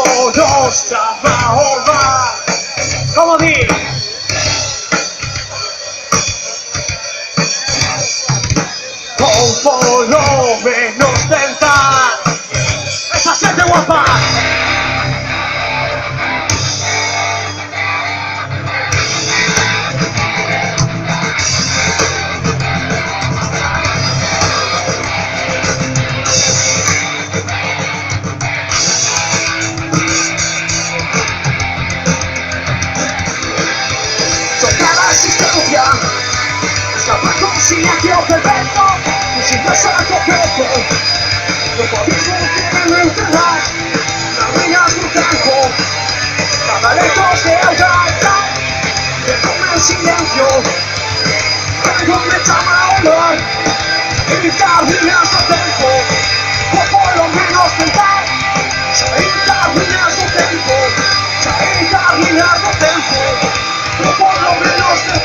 todos trabajo va. ¿Cómo di? Con por lo menos tentar. Esa gente guapa. Escapa con silencio perfecto, fusillo santo pecho. Los abismos quieren enterrar las ruinas de un campo. Cada lecho se alcanza, que come en silencio. Cuando me llama olor, evitar ruinas de tiempo. O por lo menos tentar, evitar ruinas de tiempo. Evitar ruinas de tiempo. O por lo menos tentar.